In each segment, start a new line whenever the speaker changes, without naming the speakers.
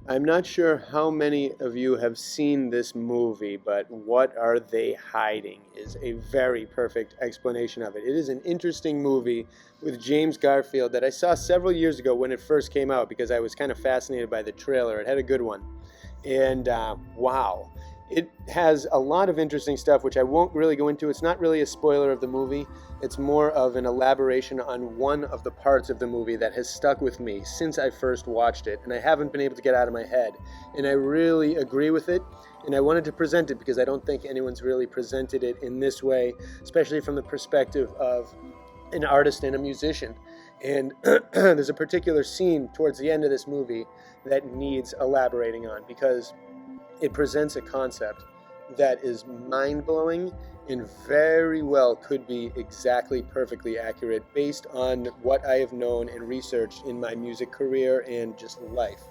I'm not sure how many of you have seen this movie, but What Are They Hiding is a very perfect explanation of it. It is an interesting movie with James Garfield that I saw several years ago when it first came out because I was kind of fascinated by the trailer. It had a good one. And wow, it has a lot of interesting stuff, which I won't really go into. It's not really a spoiler of the movie. It's more of an elaboration on one of the parts of the movie that has stuck with me since I first watched it, and I haven't been able to get out of my head. And I really agree with it, and I wanted to present it because I don't think anyone's really presented it in this way, especially from the perspective of an artist and a musician. And there's a particular scene towards the end of this movie that needs elaborating on because it presents a concept that is mind-blowing and very well could be exactly perfectly accurate based on what I have known and researched in my music career and just life.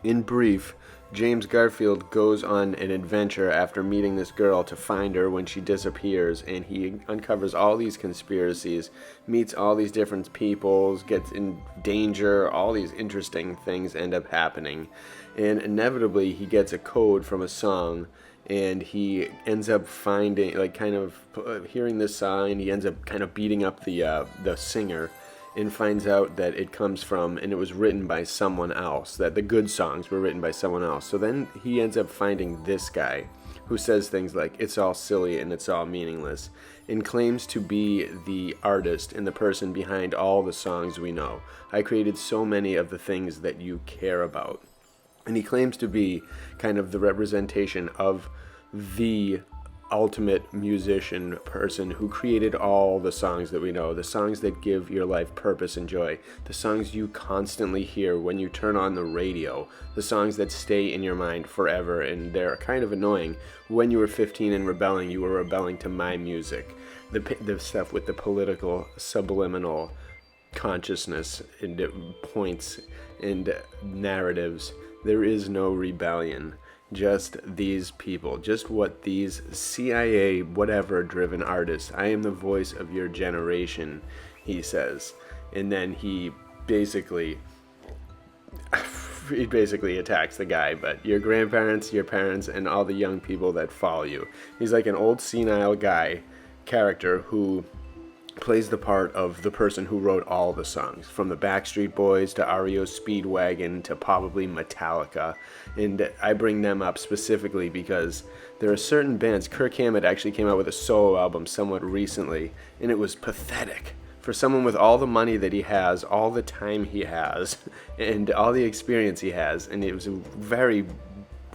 In brief, James Garfield goes on an adventure after meeting this girl to find her when she disappears, and he uncovers all these conspiracies, meets all these different peoples, gets in danger, all these interesting things end up happening. And inevitably, he gets a code from a song, and he ends up finding, like, kind of hearing this song, and he ends up kind of beating up the singer and finds out that it comes from and it was written by someone else, that the good songs were written by someone else. So then he ends up finding this guy who says things like it's all silly and it's all meaningless, and claims to be the artist and the person behind all the songs we know. I created so many of the things that you care about. And he claims to be kind of the representation of the ultimate musician person who created all the songs that we know, the songs that give your life purpose and joy, the songs you constantly hear when you turn on the radio, the songs that stay in your mind forever, and they're kind of annoying. When you were 15 and rebelling, you were rebelling to my music. The stuff with the political subliminal consciousness and points and narratives. There is no rebellion. Just these people, just what these CIA, whatever driven artists. I am the voice of your generation, he says. And then he basically attacks the guy, but your grandparents, your parents, and all the young people that follow you. He's like an old senile guy character who plays the part of the person who wrote all the songs, from the Backstreet Boys to REO Speedwagon to probably Metallica. And I bring them up specifically because there are certain bands. Kirk Hammett actually came out with a solo album somewhat recently, and it was pathetic. For someone with all the money that he has, all the time he has, and all the experience he has, and it was very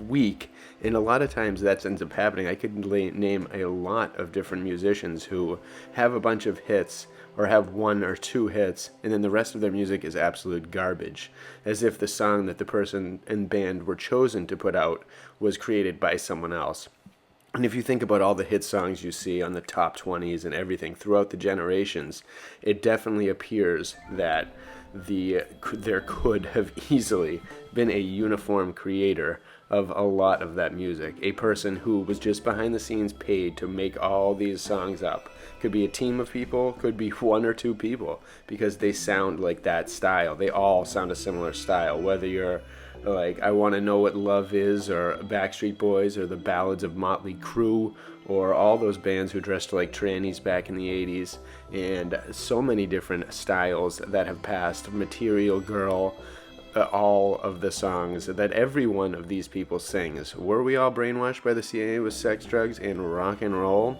weak, and a lot of times that ends up happening. I could name a lot of different musicians who have a bunch of hits or have one or two hits, and then the rest of their music is absolute garbage, as if the song that the person and band were chosen to put out was created by someone else. And if you think about all the hit songs you see on the top 20s and everything throughout the generations, it definitely appears that there could have easily been a uniform creator of a lot of that music. A person who was just behind the scenes paid to make all these songs up. Could be a team of people, could be one or two people, because they sound like that style. They all sound a similar style, whether you're like I Want to Know What Love Is, or Backstreet Boys, or the Ballads of Motley Crue, or all those bands who dressed like trannies back in the 80s, and so many different styles that have passed. Material Girl, all of the songs that every one of these people sings. Were we all brainwashed by the CIA with sex, drugs, and rock and roll?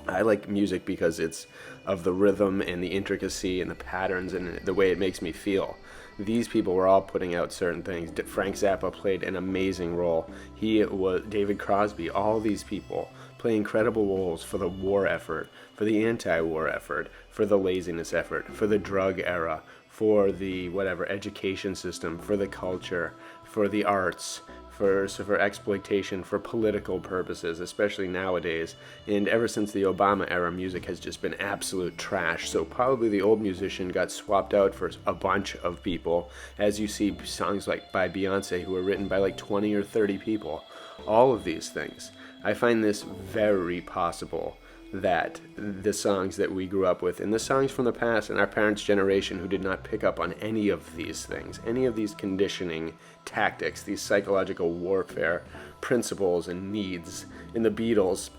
I like music because it's of the rhythm and the intricacy and the patterns and the way it makes me feel. These people were all putting out certain things. Frank Zappa played an amazing role. He was David Crosby. All these people play incredible roles for the war effort, for the anti-war effort, for the laziness effort, for the drug era, for the whatever education system, for the culture, for the arts, for exploitation, for political purposes, especially nowadays. And ever since the Obama era, music has just been absolute trash. So probably the old musician got swapped out for a bunch of people, as you see songs like by Beyonce who were written by like 20 or 30 people. All of these things. I find this very possible that the songs that we grew up with and the songs from the past and our parents' generation who did not pick up on any of these things, any of these conditioning tactics, these psychological warfare principles and needs. In the Beatles,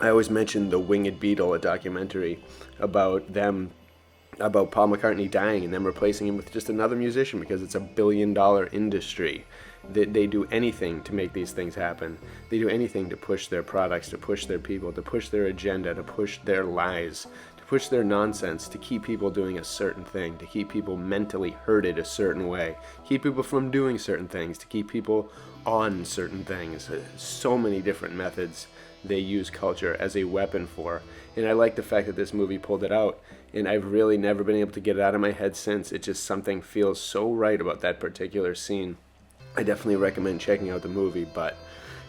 I always mention the Winged Beetle, a documentary about Paul McCartney dying and them replacing him with just another musician because it's $1 billion industry. They do anything to make these things happen. They do anything to push their products, to push their people, to push their agenda, to push their lies, to push their nonsense, to keep people doing a certain thing, to keep people mentally hurted a certain way, keep people from doing certain things, to keep people on certain things. So many different methods they use culture as a weapon for. And I like the fact that this movie pulled it out, and I've really never been able to get it out of my head since. It just, something feels so right about that particular scene. I definitely recommend checking out the movie, but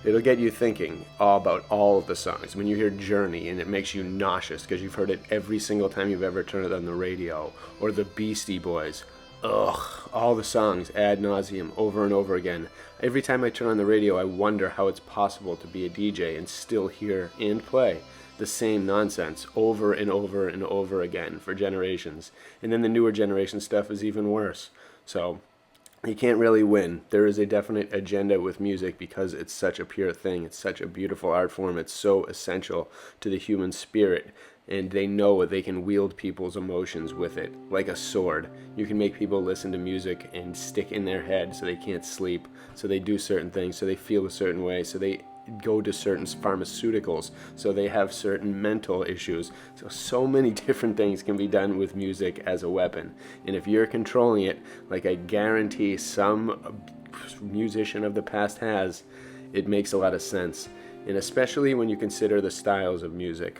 it'll get you thinking all about all of the songs. When you hear Journey and it makes you nauseous because you've heard it every single time you've ever turned it on the radio, or the Beastie Boys, all the songs ad nauseum over and over again. Every time I turn on the radio, I wonder how it's possible to be a DJ and still hear and play the same nonsense over and over and over again for generations. And then the newer generation stuff is even worse. So you can't really win. There is a definite agenda with music because it's such a pure thing. It's such a beautiful art form. It's so essential to the human spirit. And they know they can wield people's emotions with it like a sword. You can make people listen to music and stick in their head so they can't sleep, so they do certain things, so they feel a certain way, so they go to certain pharmaceuticals, so they have certain mental issues. So many different things can be done with music as a weapon. And if you're controlling it, like I guarantee some musician of the past has, it makes a lot of sense. And especially when you consider the styles of music.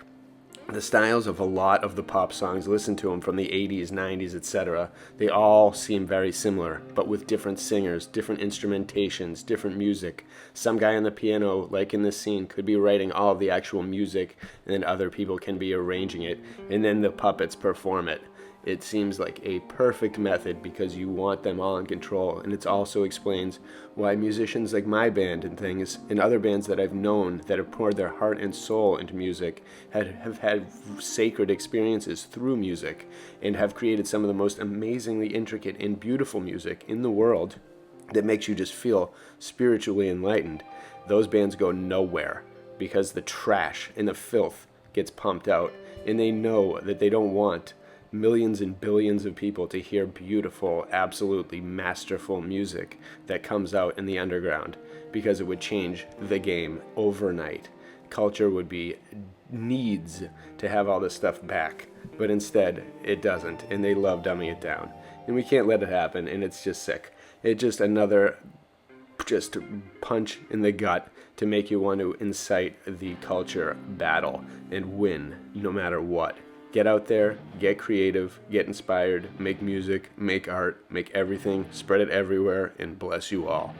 The styles of a lot of the pop songs, listen to them from the 80s, 90s, etc. They all seem very similar, but with different singers, different instrumentations, different music. Some guy on the piano, like in this scene, could be writing all of the actual music, and then other people can be arranging it, and then the puppets perform it. It seems like a perfect method because you want them all in control, and it also explains why musicians like my band and things, and other bands that I've known that have poured their heart and soul into music, have had sacred experiences through music, and have created some of the most amazingly intricate and beautiful music in the world that makes you just feel spiritually enlightened. Those bands go nowhere because the trash and the filth gets pumped out, and they know that they don't want millions and billions of people to hear beautiful, absolutely masterful music that comes out in the underground, because it would change the game overnight. Culture would be needs to have all this stuff back, but instead it doesn't, and they love dumbing it down. And we can't let it happen, and it's just sick. It's just another punch in the gut to make you want to incite the culture battle and win no matter what. Get out there, get creative, get inspired, make music, make art, make everything, spread it everywhere, and bless you all.